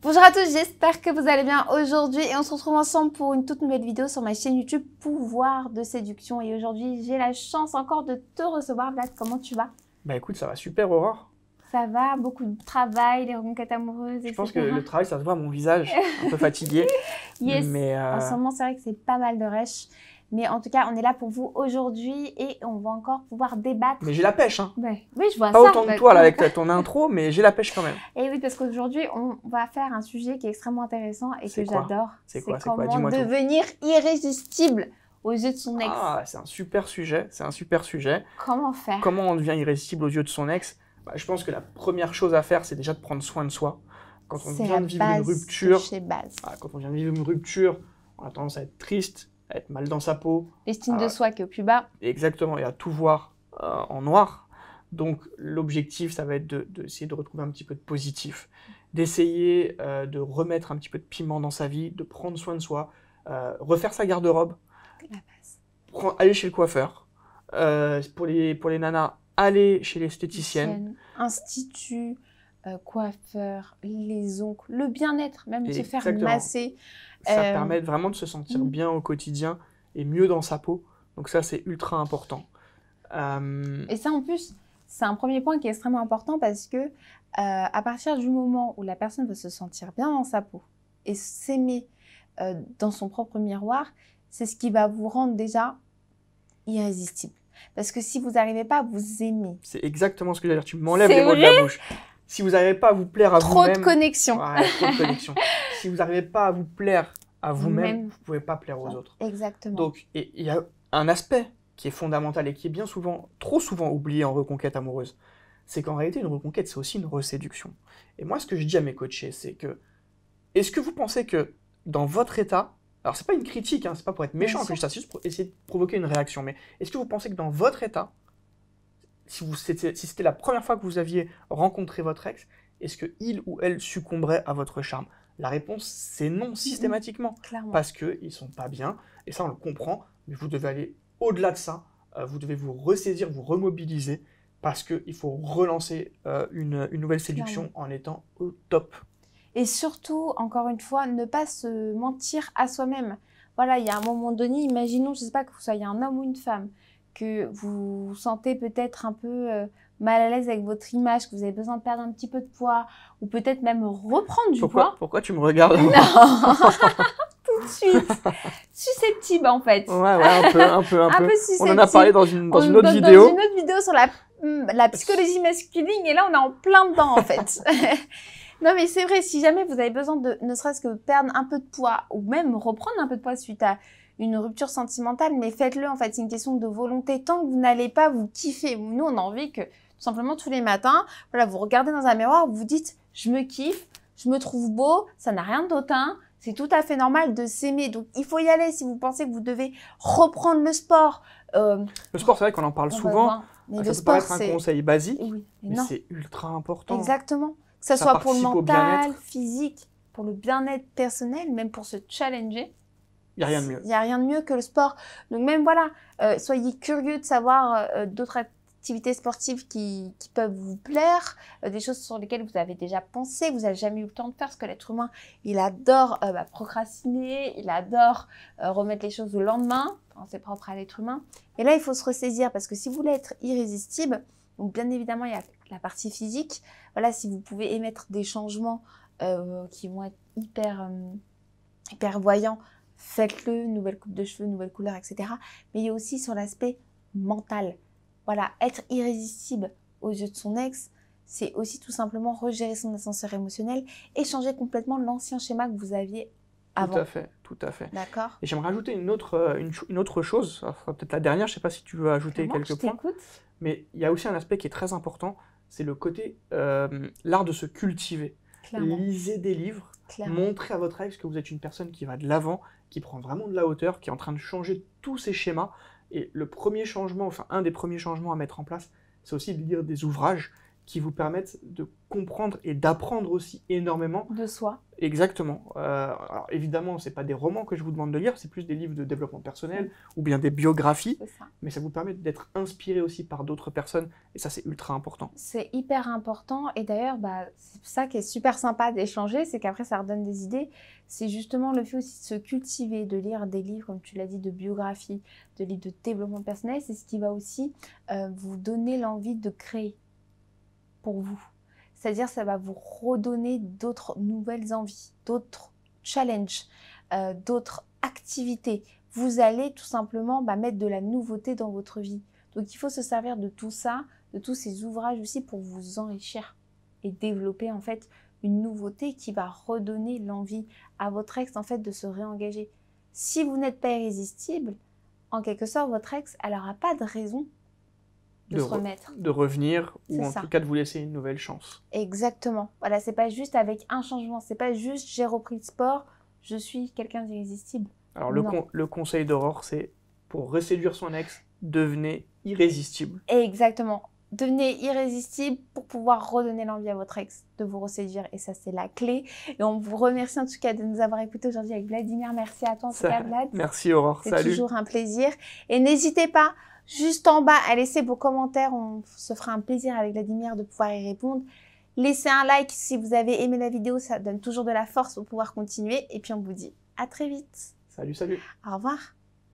Bonjour à tous, j'espère que vous allez bien aujourd'hui et on se retrouve ensemble pour une toute nouvelle vidéo sur ma chaîne YouTube Pouvoir de séduction. Et aujourd'hui, j'ai la chance encore de te recevoir. Vlad, comment tu vas? Bah écoute, ça va super Aurore. Ça va, beaucoup de travail, les reconquêtes amoureuses, etc. Je pense que le travail, ça se voit à mon visage, un peu fatigué. Yes, mais en ce moment, c'est vrai que c'est pas mal de rush. Mais en tout cas, on est là pour vous aujourd'hui et on va encore pouvoir débattre. Mais j'ai la pêche, hein. Ouais. Oui, je vois Pas ça. autant que toi là, avec ton intro, mais j'ai la pêche quand même. Et oui, parce qu'aujourd'hui, on va faire un sujet qui est extrêmement intéressant et que j'adore. C'est quoi? Comment Dis-moi tout. devenir irrésistible aux yeux de son ex. Ah, c'est un super sujet, Comment faire? Comment on devient irrésistible aux yeux de son ex? Bah, je pense que la première chose à faire, c'est déjà de prendre soin de soi. Quand on vient de vivre une rupture, quand on vient de vivre une rupture, on a tendance à être triste, à être mal dans sa peau. L'estime de soi qui est au plus bas. Exactement, et à tout voir en noir. Donc l'objectif, ça va être d'essayer de retrouver un petit peu de positif, d'essayer de remettre un petit peu de piment dans sa vie, de prendre soin de soi, refaire sa garde-robe, aller chez le coiffeur, pour les nanas, aller chez l'esthéticienne. Institut, coiffeur, les oncles, le bien-être, même se faire masser. Ça permet vraiment de se sentir bien au quotidien et mieux dans sa peau. Donc ça, c'est ultra important. Et ça, en plus, c'est un premier point qui est extrêmement important parce que à partir du moment où la personne veut se sentir bien dans sa peau et s'aimer dans son propre miroir, c'est ce qui va vous rendre déjà irrésistible. Parce que si vous n'arrivez pas à vous aimer... C'est exactement ce que j'allais dire. Tu m'enlèves les mots de la bouche. Si vous n'arrivez pas à vous plaire à vous-même... Trop de connexion. Ouais, trop de connexion. Si vous n'arrivez pas à vous plaire à vous-même, vous ne pouvez pas plaire aux autres. Exactement. Donc, il y a un aspect qui est fondamental et qui est bien souvent, trop souvent oublié en reconquête amoureuse. C'est qu'en réalité, une reconquête, c'est aussi une reséduction. Et moi, ce que je dis à mes coachés, c'est que... Est-ce que vous pensez que dans votre état... Alors, c'est pas une critique, hein, c'est pas pour être méchant que je dis ça, c'est juste pour essayer de provoquer une réaction. Mais est-ce que vous pensez que dans votre état, si c'était la première fois que vous aviez rencontré votre ex, est-ce qu'il ou elle succomberait à votre charme? La réponse, c'est non, systématiquement. Clairement. Parce qu'ils ne sont pas bien, et ça, on le comprend, mais vous devez aller au-delà de ça, vous devez vous ressaisir, vous remobiliser, parce qu'il faut relancer une nouvelle séduction en étant au top. Et surtout, encore une fois, ne pas se mentir à soi-même. Voilà, il y a un moment donné, imaginons, je ne sais pas, que vous soyez un homme ou une femme, que vous vous sentez peut-être un peu mal à l'aise avec votre image, que vous avez besoin de perdre un petit peu de poids, ou peut-être même reprendre du poids. Pourquoi tu me regardes? Non. Tout de suite. Susceptible, en fait. Ouais, un peu. On en a parlé dans une autre vidéo. Dans une autre vidéo sur la psychologie masculine, et là, on est en plein dedans, en fait. Non, mais c'est vrai, si jamais vous avez besoin de, ne serait-ce que perdre un peu de poids, ou même reprendre un peu de poids suite à une rupture sentimentale, mais faites-le, en fait, c'est une question de volonté. Tant que vous n'allez pas vous kiffer, nous, on a envie que, tout simplement, tous les matins, voilà, vous regardez dans un miroir, vous vous dites, je me kiffe, je me trouve beau, ça n'a rien d'autant, c'est tout à fait normal de s'aimer. Donc, il faut y aller si vous pensez que vous devez reprendre le sport. Le sport, c'est vrai qu'on en parle souvent, mais ça peut paraître un conseil basique, oui, mais c'est ultra important. Exactement. Que ça soit pour le mental, physique, pour le bien-être personnel, même pour se challenger. Il n'y a rien de mieux. Il n'y a rien de mieux que le sport. Donc même voilà, soyez curieux de savoir d'autres activités sportives qui peuvent vous plaire, des choses sur lesquelles vous avez déjà pensé, vous n'avez jamais eu le temps de faire, parce que l'être humain, il adore procrastiner, il adore remettre les choses au lendemain, c'est propre à l'être humain. Et là, il faut se ressaisir, parce que si vous voulez être irrésistible, donc bien évidemment, il y a la partie physique. Voilà, si vous pouvez émettre des changements qui vont être hyper voyants, faites-le, nouvelle coupe de cheveux, nouvelle couleur, etc. Mais il y a aussi sur l'aspect mental. Voilà, être irrésistible aux yeux de son ex, c'est aussi tout simplement regérer son ascenseur émotionnel et changer complètement l'ancien schéma que vous aviez avant. Tout à fait. D'accord. Et j'aimerais ajouter une autre chose, ça sera peut-être la dernière, je ne sais pas si tu veux ajouter quelques points. Mais il y a aussi un aspect qui est très important, c'est le côté, l'art de se cultiver. Clairement. Lisez des livres, montrez à votre ex que vous êtes une personne qui va de l'avant, qui prend vraiment de la hauteur, qui est en train de changer tous ses schémas. Et le premier changement, enfin un des premiers changements à mettre en place, c'est aussi de lire des ouvrages qui vous permettent de comprendre et d'apprendre aussi énormément. De soi. Exactement. Alors évidemment, ce n'est pas des romans que je vous demande de lire, c'est plus des livres de développement personnel ou bien des biographies, mais ça vous permet d'être inspiré aussi par d'autres personnes et ça, c'est ultra important. C'est hyper important et d'ailleurs, c'est ça qui est super sympa d'échanger, c'est qu'après, ça redonne des idées. C'est justement le fait aussi de se cultiver, de lire des livres, comme tu l'as dit, de biographie, de livres de développement personnel, c'est ce qui va aussi vous donner l'envie de créer pour vous. C'est-à-dire ça va vous redonner d'autres nouvelles envies, d'autres challenges, d'autres activités. Vous allez tout simplement mettre de la nouveauté dans votre vie. Donc il faut se servir de tout ça, de tous ces ouvrages aussi pour vous enrichir et développer en fait une nouveauté qui va redonner l'envie à votre ex en fait de se réengager. Si vous n'êtes pas irrésistible, en quelque sorte votre ex, elle n'aura pas de raison de se remettre. De revenir, ou en tout cas de vous laisser une nouvelle chance. Exactement. Voilà, c'est pas juste avec un changement, c'est pas juste j'ai repris le sport, je suis quelqu'un d'irrésistible. Alors le conseil d'Aurore, c'est pour reséduire son ex, devenez irrésistible. Exactement. Devenez irrésistible pour pouvoir redonner l'envie à votre ex de vous reséduire. Et ça, c'est la clé. Et on vous remercie en tout cas de nous avoir écoutés aujourd'hui avec Vladimir. Merci à toi en tout cas, Vlad. Merci Aurore, salut. C'est toujours un plaisir. Et n'hésitez pas, juste en bas, à laisser vos commentaires. On se fera un plaisir avec Vladimir de pouvoir y répondre. Laissez un like si vous avez aimé la vidéo. Ça donne toujours de la force pour pouvoir continuer. Et puis on vous dit à très vite. Salut, salut. Au revoir.